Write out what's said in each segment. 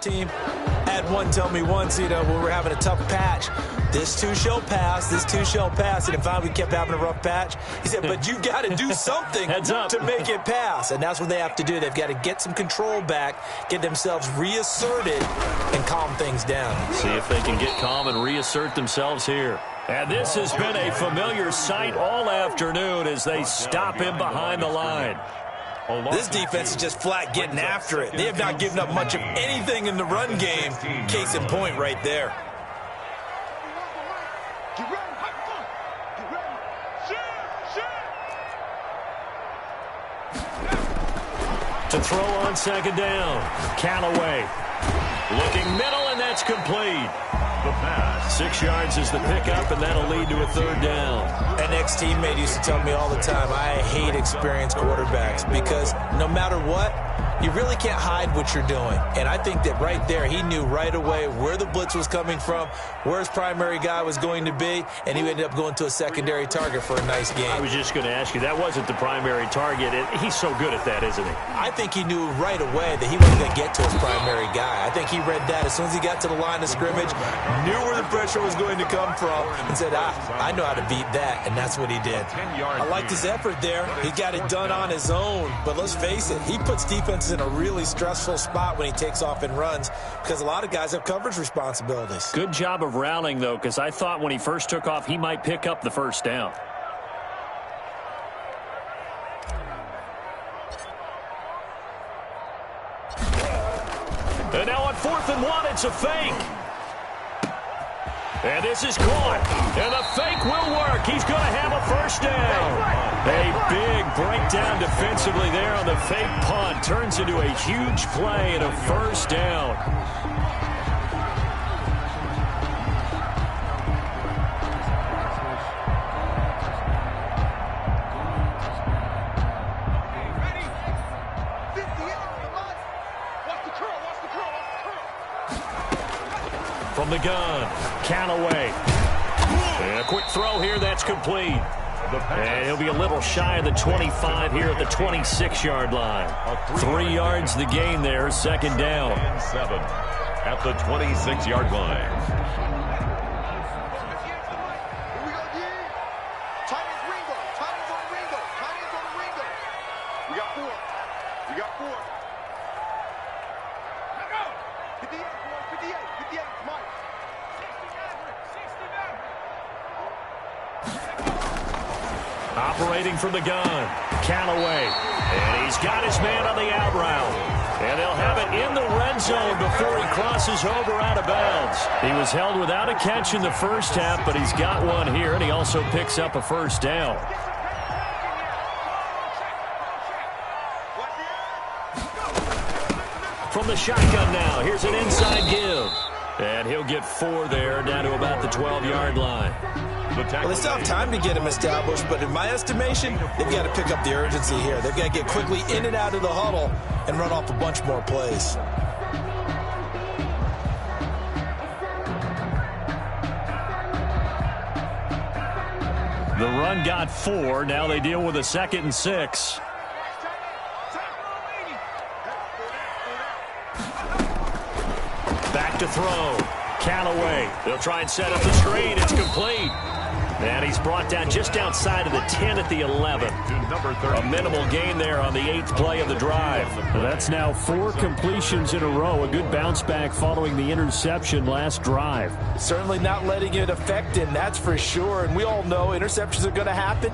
team. I had one tell me once, when we're having a tough patch, this too shall pass, this too shall pass. And finally we kept having a rough patch. He said, but you got to do something to make it pass. And that's what they have to do. They've got to get some control back, get themselves reasserted, and calm things down. See if they can get calm and reassert themselves here. And this has been a familiar sight all afternoon as they stop him behind the line. This defense is just flat getting after it. They have not given up much of anything in the run game. Case in point right there. To throw on second down. Callaway looking middle, and that's complete. The pass. 6 yards is the pickup, and that'll lead to a third down. An ex-teammate used to tell me all the time, I hate experienced quarterbacks because no matter what, you really can't hide what you're doing. And I think that right there, he knew right away where the blitz was coming from, where his primary guy was going to be, and he ended up going to a secondary target for a nice game. I was just going to ask you, that wasn't the primary target. He's so good at that, isn't he? I think he knew right away that he wasn't going to get to his primary guy. I think he read that as soon as he got to the line of scrimmage, knew where the pressure was going to come from, and said, I know how to beat that, and that's what he did. I liked his effort there. He got it done on his own, but let's face it, he puts defenses in a really stressful spot when he takes off and runs because a lot of guys have coverage responsibilities. Good job of routing, though, because I thought when he first took off, he might pick up the first down. And now on 4th and 1, it's a fake. And this is caught. And the fake will work. He's going to have a first down. A big breakdown defensively there on the fake punt. Turns into a huge play and a first down. From the gun, Callaway. And a quick throw here, that's complete. And he'll be a little shy of the 25 here at the 26-yard line. 3 yards the gain there, second down. 7 at the 26-yard line. Operating from the gun, Callaway. And he's got his man on the out route. And they'll have it in the red zone before he crosses over out of bounds. He was held without a catch in the first half, but he's got one here, and he also picks up a first down. From the shotgun now, here's an inside give. And he'll get 4 there, down to about the 12-yard line. Well, they still have time to get him established, but in my estimation, they've got to pick up the urgency here. They've got to get quickly in and out of the huddle and run off a bunch more plays. The run got 4. Now they deal with a 2nd and 6. Back to throw. Callaway. They'll try and set up the screen. It's complete. And he's brought down just outside of the 10 at the 11. A minimal gain there on the 8th play of the drive. Well, that's now 4 completions in a row. A good bounce back following the interception last drive. Certainly not letting it affect him, that's for sure. And we all know interceptions are going to happen.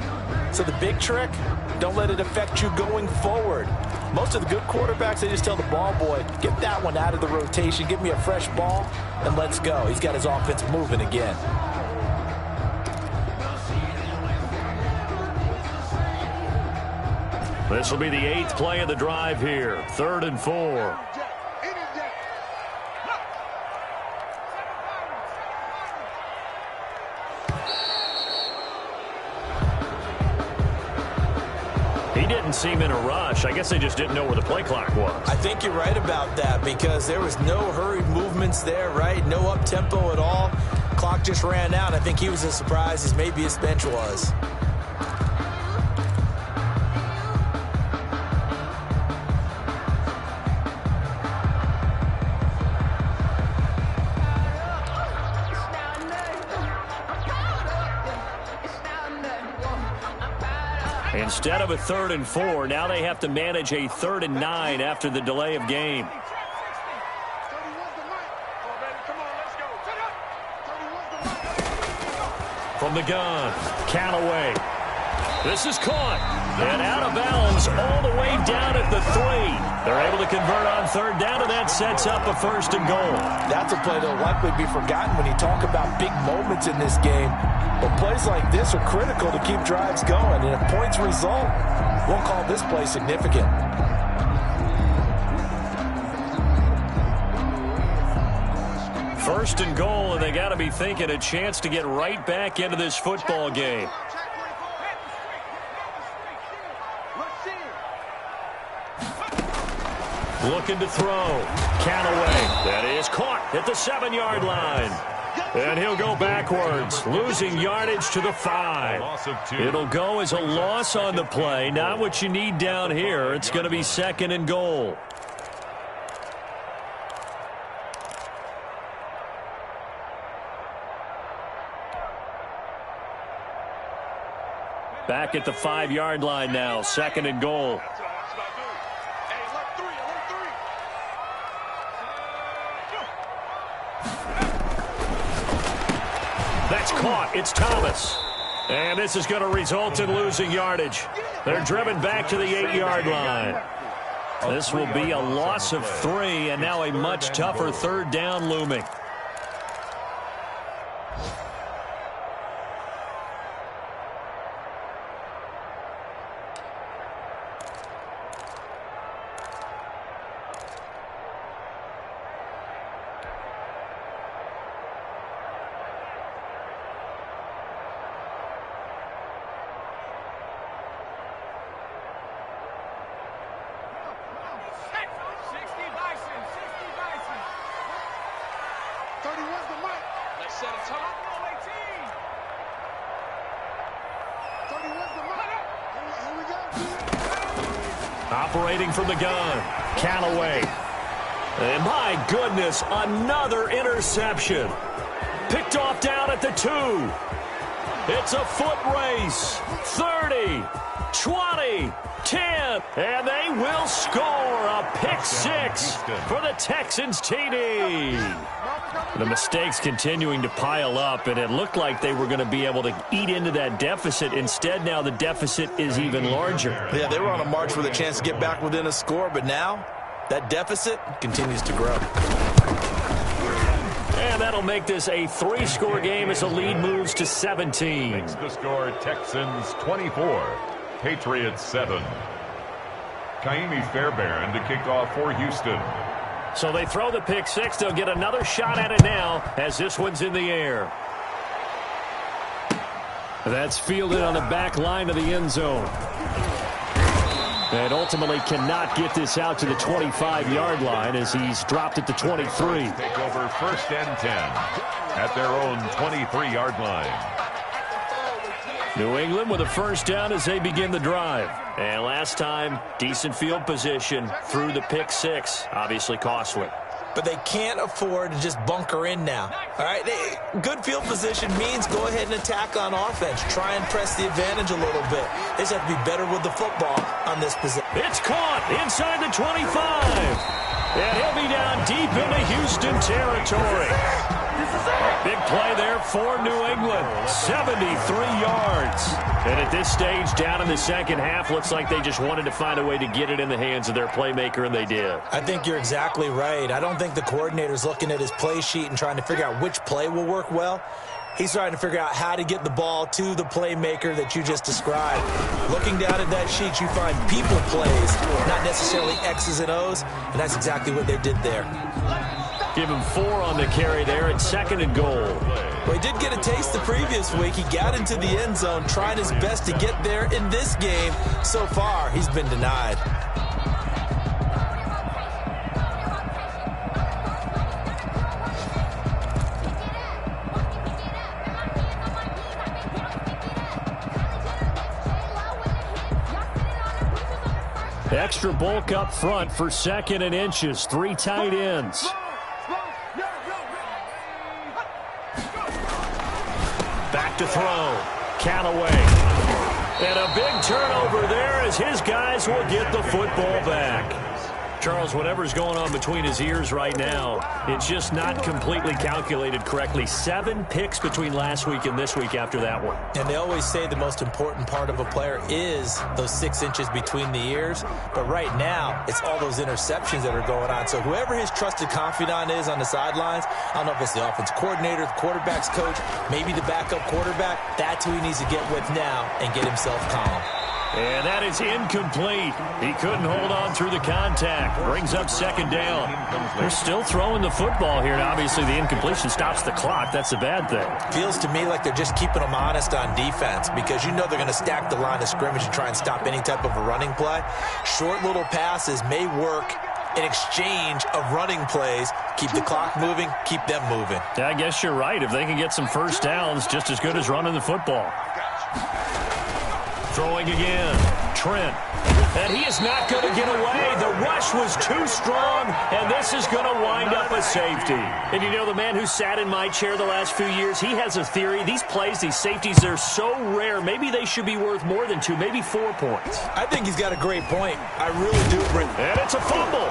So the big trick, don't let it affect you going forward. Most of the good quarterbacks, they just tell the ball boy, get that one out of the rotation, give me a fresh ball, and let's go. He's got his offense moving again. This will be the 8th play of the drive here. 3rd and 4. He didn't seem in a rush. I guess they just didn't know where the play clock was. I think you're right about that because there was no hurried movements there, right? No up-tempo at all. Clock just ran out. I think he was as surprised as maybe his bench was. Instead of a 3rd and 4, now they have to manage a 3rd and 9 after the delay of game. From the gun, Callaway. This is caught. And out of bounds all the way down at the 3. They're able to convert on 3rd down, and that sets up a 1st and goal. That's a play that'll likely be forgotten when you talk about big moments in this game. But plays like this are critical to keep drives going. And if points result, we'll call this play significant. First and goal, and they got to be thinking a chance to get right back into this football game. Looking to throw. Callaway. That is caught at the 7-yard line. And he'll go backwards, losing yardage to the 5. It'll go as a loss on the play. Not what you need down here. It's going to be 2nd and goal. Back at the 5-yard line now, 2nd and goal. That's caught. It's Thomas. And this is going to result in losing yardage. They're driven back to the 8-yard line. This will be a loss of 3, and now a much tougher 3rd down looming. Operating from the gun, Callaway. And my goodness, another interception. Picked off down at the 2. It's a foot race. 30, 20, 10, and they will score a pick 6 for the Texans TD. The mistakes continuing to pile up, and it looked like they were going to be able to eat into that deficit. Instead, now the deficit is even larger. Yeah, they were on a march with a chance to get back within a score, but now that deficit continues to grow. And that'll make this a 3-score game as the lead moves to 17. Makes the score Texans 24, Patriots 7. Kaimi Fairbairn to kick off for Houston. So they throw the pick 6. They'll get another shot at it now as this one's in the air. That's fielded on the back line of the end zone. And ultimately cannot get this out to the 25-yard line as he's dropped it to 23. Take over 1st and 10 at their own 23-yard line. New England with a 1st down as they begin the drive. And last time, decent field position through the pick 6. Obviously costly. But they can't afford to just bunker in now. All right, good field position means go ahead and attack on offense. Try and press the advantage a little bit. They just have to be better with the football on this position. It's caught inside the 25. And he'll be down deep into Houston territory. Big play there for New England. 73 yards. And at this stage, down in the second half, looks like they just wanted to find a way to get it in the hands of their playmaker, and they did. I think you're exactly right. I don't think the coordinator's looking at his play sheet and trying to figure out which play will work well. He's trying to figure out how to get the ball to the playmaker that you just described. Looking down at that sheet, you find people plays, not necessarily X's and O's, and that's exactly what they did there. Give him 4 on the carry there at 2nd and goal. Well, he did get a taste the previous week. He got into the end zone, trying his best to get there in this game. So far, he's been denied. Extra bulk up front for 2nd and inches. 3 tight ends. Back to throw. Callaway. And a big turnover there as his guys will get the football back. Charles, whatever's going on between his ears right now, it's just not completely calculated correctly. 7 picks between last week and this week after that one. And they always say the most important part of a player is those 6 inches between the ears. But right now, it's all those interceptions that are going on. So whoever his trusted confidant is on the sidelines, I don't know if it's the offense coordinator, the quarterback's coach, maybe the backup quarterback, that's who he needs to get with now and get himself calm. And that is incomplete. He couldn't hold on through the contact. Brings up second down. They're still throwing the football here. And obviously, the incompletion stops the clock. That's a bad thing. Feels to me like they're just keeping them honest on defense because you know they're going to stack the line of scrimmage and try and stop any type of a running play. Short little passes may work in exchange of running plays. Keep the clock moving, keep them moving. Yeah, I guess you're right. If they can get some first downs, just as good as running the football. Throwing again, Trent. And he is not going to get away. The rush was too strong, and this is going to wind up a safety. And you know, the man who sat in my chair the last few years, he has a theory. These plays, these safeties, they're so rare. Maybe they should be worth more than 2, maybe 4 points. I think he's got a great point. I really do. And it's a fumble.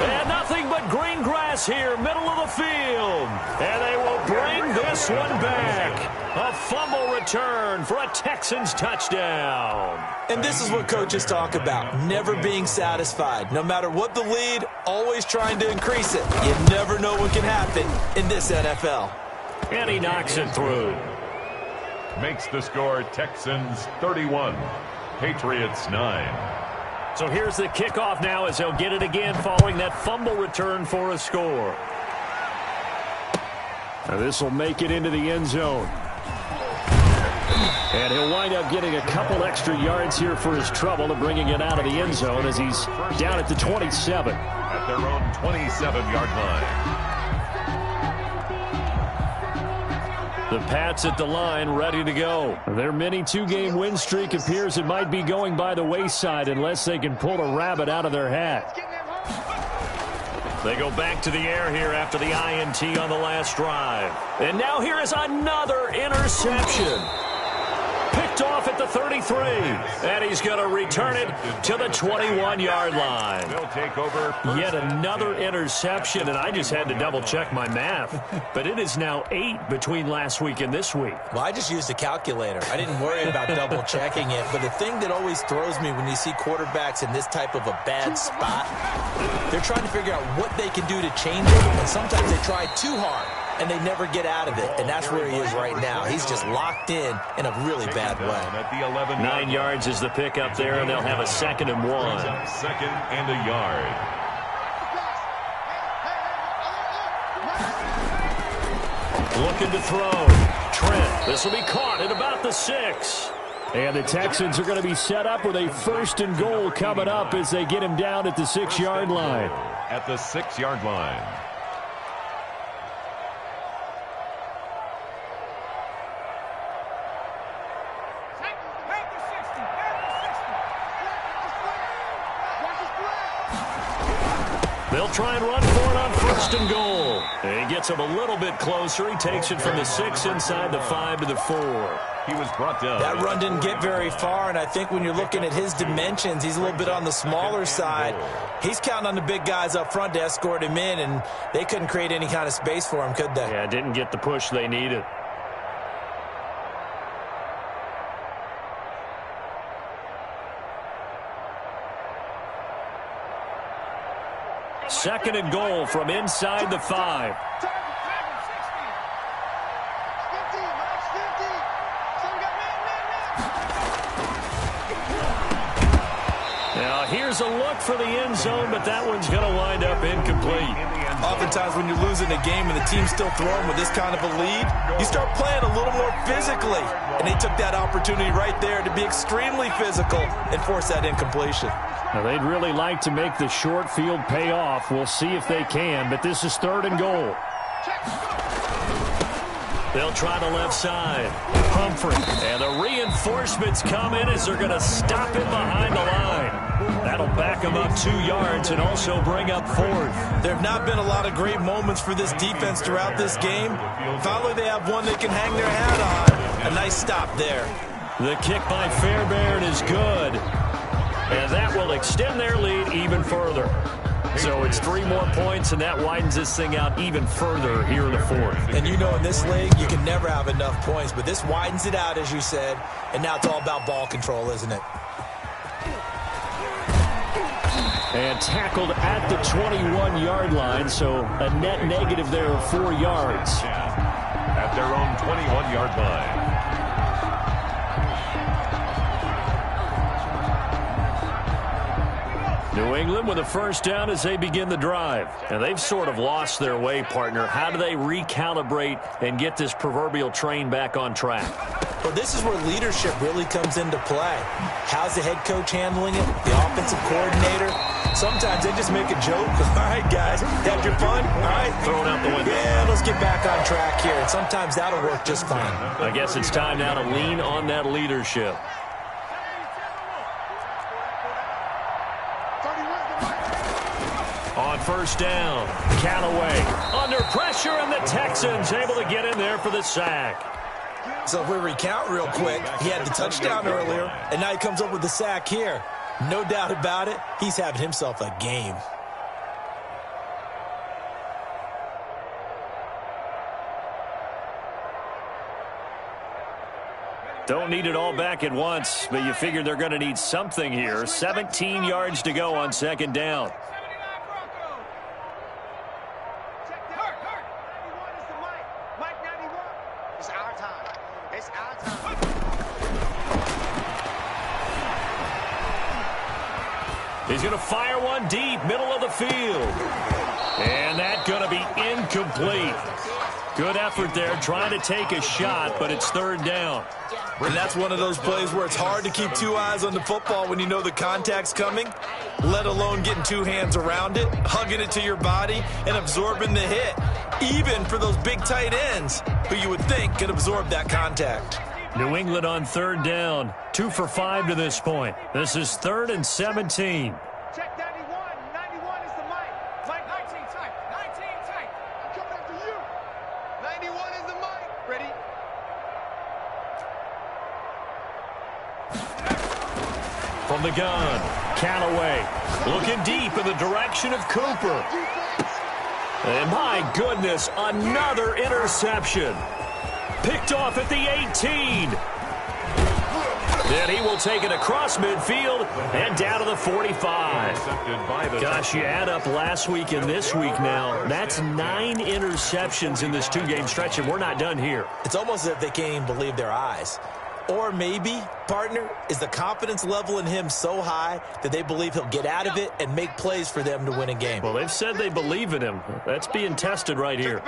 And nothing but green grass here, middle of the field. And they will bring this one back. A fumble return for a Texans touchdown. And this is what coaches talk about, never being satisfied. No matter what the lead, always trying to increase it. You never know what can happen in this NFL. And he knocks it through. Makes the score Texans 31, Patriots 9. So here's the kickoff now as he'll get it again following that fumble return for a score. Now this will make it into the end zone. And he'll wind up getting a couple extra yards here for his trouble and bringing it out of the end zone as he's down at the 27. At their own 27-yard line. The Pats at the line, ready to go. Their mini 2-game win streak appears it might be going by the wayside unless they can pull a rabbit out of their hat. They go back to the air here after the INT on the last drive. And now here is another interception. Picked off at the 33. And he's going to return it to the 21-yard line. Yet another interception, and I just had to double-check my math. But it is now 8 between last week and this week. Well, I just used a calculator. I didn't worry about double-checking it. But the thing that always throws me when you see quarterbacks in this type of a bad spot, they're trying to figure out what they can do to change it. And sometimes they try too hard, and they never get out of it. And that's where he is right now. He's just locked in a really bad way. 9 yards is the pick up there, and they'll have a 2nd and 1. Second and a yard. Looking to throw. Trent. This will be caught at about the 6. And the Texans are going to be set up with a 1st and goal coming up as they get him down at the 6-yard line. At the 6-yard line. They'll try and run for it on 1st and goal. And he gets him a little bit closer. He takes it from the 6 inside the 5 to the 4. He was brought down. That run didn't get very far, and I think when you're looking at his dimensions, he's a little bit on the smaller side. He's counting on the big guys up front to escort him in, and they couldn't create any kind of space for him, could they? Yeah, didn't get the push they needed. Second and goal from inside the 5. Now here's a look for the end zone, but that one's going to wind up incomplete. Oftentimes when you're losing a game and the team's still throwing with this kind of a lead, you start playing a little more physically. And they took that opportunity right there to be extremely physical and force that incompletion. Now, they'd really like to make the short field pay off. We'll see if they can, but this is 3rd and goal. They'll try the left side. Humphrey. And the reinforcements come in as they're going to stop him behind the line. That'll back him up 2 yards and also bring up 4th. There have not been a lot of great moments for this defense throughout this game. Finally, they have one they can hang their hat on. A nice stop there. The kick by Fairbairn is good. And that will extend their lead even further. So it's 3 more points, and that widens this thing out even further here in the fourth. And you know, in this league, you can never have enough points, but this widens it out, as you said, and now it's all about ball control, isn't it? And tackled at the 21-yard line, so a net negative there of 4 yards. At their own 21-yard line. New England with a first down as they begin the drive. And they've sort of lost their way, partner. How do they recalibrate and get this proverbial train back on track? Well, this is where leadership really comes into play. How's the head coach handling it? The offensive coordinator? Sometimes they just make a joke. All right, guys, had your fun? All right. Throw it out the window. Yeah, let's get back on track here. And sometimes that'll work just fine. I guess it's time now to lean on that leadership. On first down, Callaway under pressure, and the Texans able to get in there for the sack. So if we recount real quick, he had the touchdown earlier, and now he comes up with the sack here. No doubt about it, he's having himself a game. Don't need it all back at once, but you figure they're going to need something here. 17 yards to go on second down. He's going to fire one deep, middle of the field. And that's going to be incomplete. Good effort there, trying to take a shot, but it's third down. And that's one of those plays where it's hard to keep 2 eyes on the football when you know the contact's coming, let alone getting 2 hands around it, hugging it to your body, and absorbing the hit, even for those big tight ends who you would think could absorb that contact. New England on third down, 2 for 5 to this point. This is 3rd and 17. Check 91. 91 is the mic. Mike 19 tight. 19 tight. I'm coming after you. 91 is the mic. Ready? From the gun, Callaway looking deep in the direction of Cooper. And my goodness, another interception. Picked off at the 18. Then he will take it across midfield and down to the 45. Gosh, you add up last week and this week now. That's 9 interceptions in this 2-game stretch, and we're not done here. It's almost as if they can't even believe their eyes. Or maybe, partner, is the confidence level in him so high that they believe he'll get out of it and make plays for them to win a game. Well, they've said they believe in him. That's being tested right here.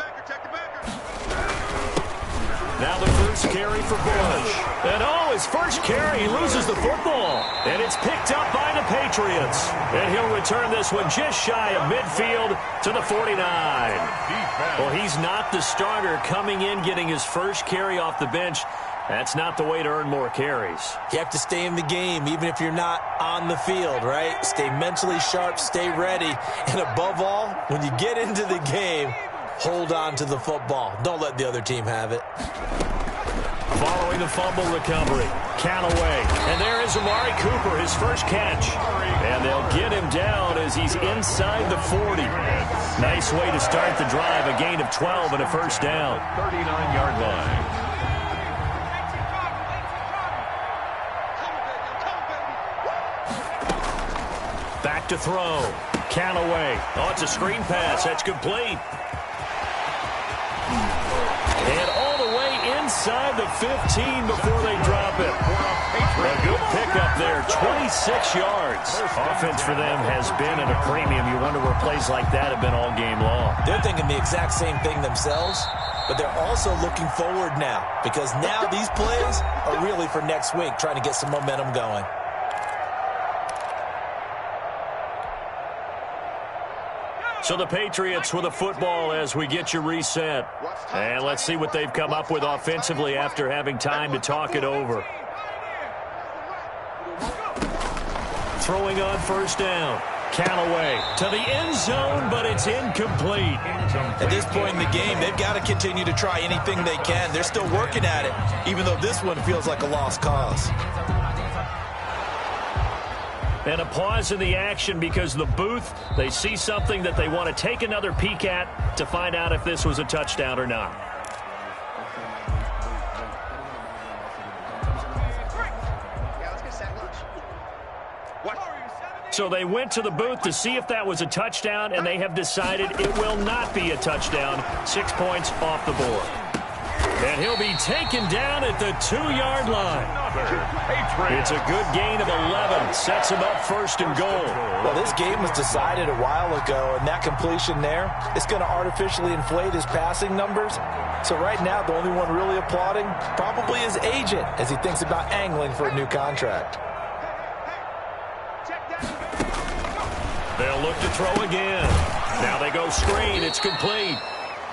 Now the first carry for Bush. And his first carry, he loses the football. And it's picked up by the Patriots. And he'll return this one just shy of midfield to the 49. Well, he's not the starter coming in, getting his first carry off the bench. That's not the way to earn more carries. You have to stay in the game, even if you're not on the field, right? Stay mentally sharp, stay ready. And above all, when you get into the game, hold on to the football. Don't let the other team have it. Following the fumble recovery, Callaway. And there is Amari Cooper, his first catch. And they'll get him down as he's inside the 40. Nice way to start the drive, a gain of 12 and a first down. 39-yard line. Back to throw. Callaway. Oh, it's a screen pass. That's complete. And all the way inside the 15 before they drop it. A good pickup there, 26 yards. Offense for them has been at a premium. You wonder where plays like that have been all game long. They're thinking the exact same thing themselves, but they're also looking forward now because now these plays are really for next week, trying to get some momentum going. So the Patriots with a football as we get you reset. And let's see what they've come up with offensively after having time to talk it over. Throwing on first down. Callaway to the end zone, but it's incomplete. At this point in the game, they've got to continue to try anything they can. They're still working at it, even though this one feels like a lost cause. And a pause in the action because the booth, they see something that they want to take another peek at to find out if this was a touchdown or not. So they went to the booth to see if that was a touchdown, and they have decided it will not be a touchdown. 6 points off the board. And he'll be taken down at the 2-yard line. It's a good gain of 11. Sets him up first and goal. Well, this game was decided a while ago, and that completion there is going to artificially inflate his passing numbers. So right now, the only one really applauding probably his agent as he thinks about angling for a new contract. They'll look to throw again. Now they go screen. It's complete.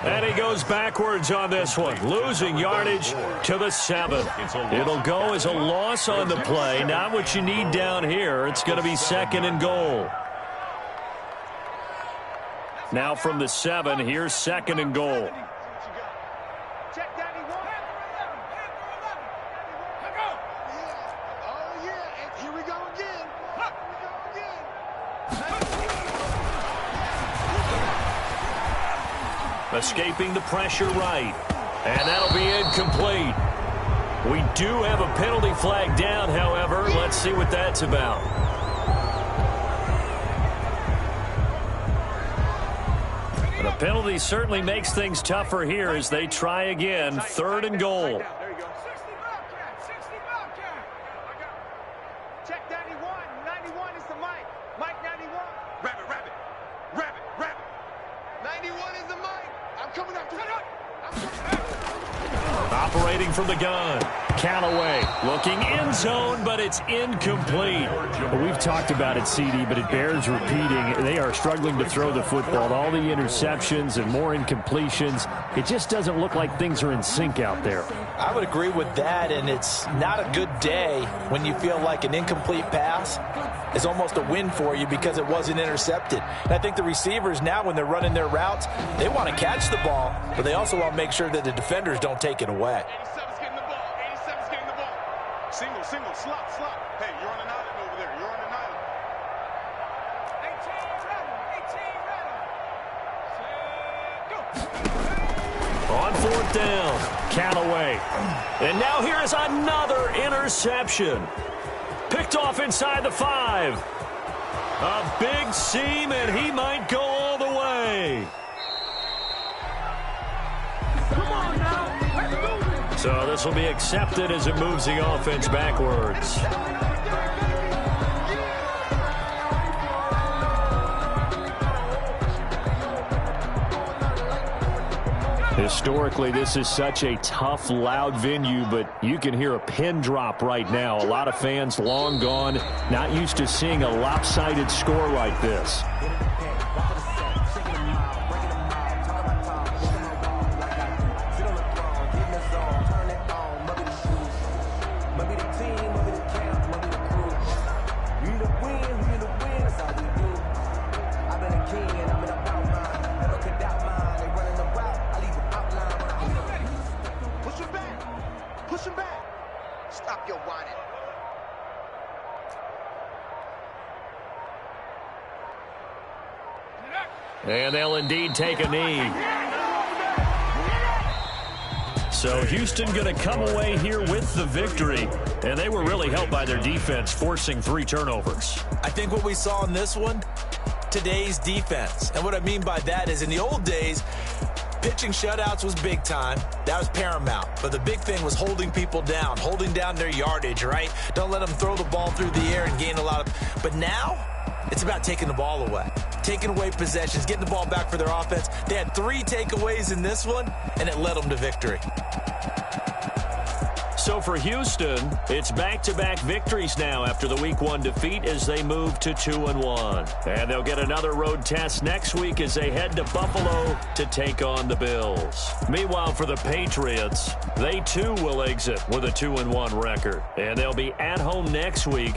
And he goes backwards on this one, losing yardage to the 7. It'll go as a loss on the play. Not what you need down here. It's going to be 2nd and goal. Now from the 7, here's 2nd and goal. Escaping the pressure right. And that'll be incomplete. We do have a penalty flag down, however. Let's see what that's about. And a penalty certainly makes things tougher here as they try again. 3rd and goal. Check 91. 91 is the Mike. Mike 91. Rabbit. 91 is the Mike. I'm coming after you. Operating from the gun. Callaway looking end zone, but it's incomplete. Well, we've talked about it, CD, but it bears repeating. They are struggling to throw the football. All the interceptions and more incompletions. It just doesn't look like things are in sync out there. I would agree with that, and it's not a good day when you feel like an incomplete pass is almost a win for you because it wasn't intercepted. And I think the receivers now, when they're running their routes, they want to catch the ball, but they also want to make sure that the defenders don't take it away. 87's getting the ball. 87's getting the ball. Single, slot. Hey, you're on an island over there. You're on an island. 18 ready. Go. On 4th down, Callaway. And now here is another interception. Picked off inside the 5. A big seam, and he might go all the way. So this will be accepted as it moves the offense backwards. Historically, this is such a tough, loud venue, but you can hear a pin drop right now. A lot of fans long gone, not used to seeing a lopsided score like this. And they'll indeed take a knee. So Houston going to come away here with the victory. And they were really helped by their defense, forcing 3 turnovers. I think what we saw in this one, today's defense. And what I mean by that is in the old days, pitching shutouts was big time. That was paramount. But the big thing was holding people down, holding down their yardage, right? Don't let them throw the ball through the air and gain a lot of... But now, it's about taking the ball away. Taking away possessions, getting the ball back for their offense. They had 3 takeaways in this one, and it led them to victory. So for Houston, it's back-to-back victories now after the Week 1 defeat as they move to 2-1. And they'll get another road test next week as they head to Buffalo to take on the Bills. Meanwhile, for the Patriots, they too will exit with a 2-1 record. And they'll be at home next week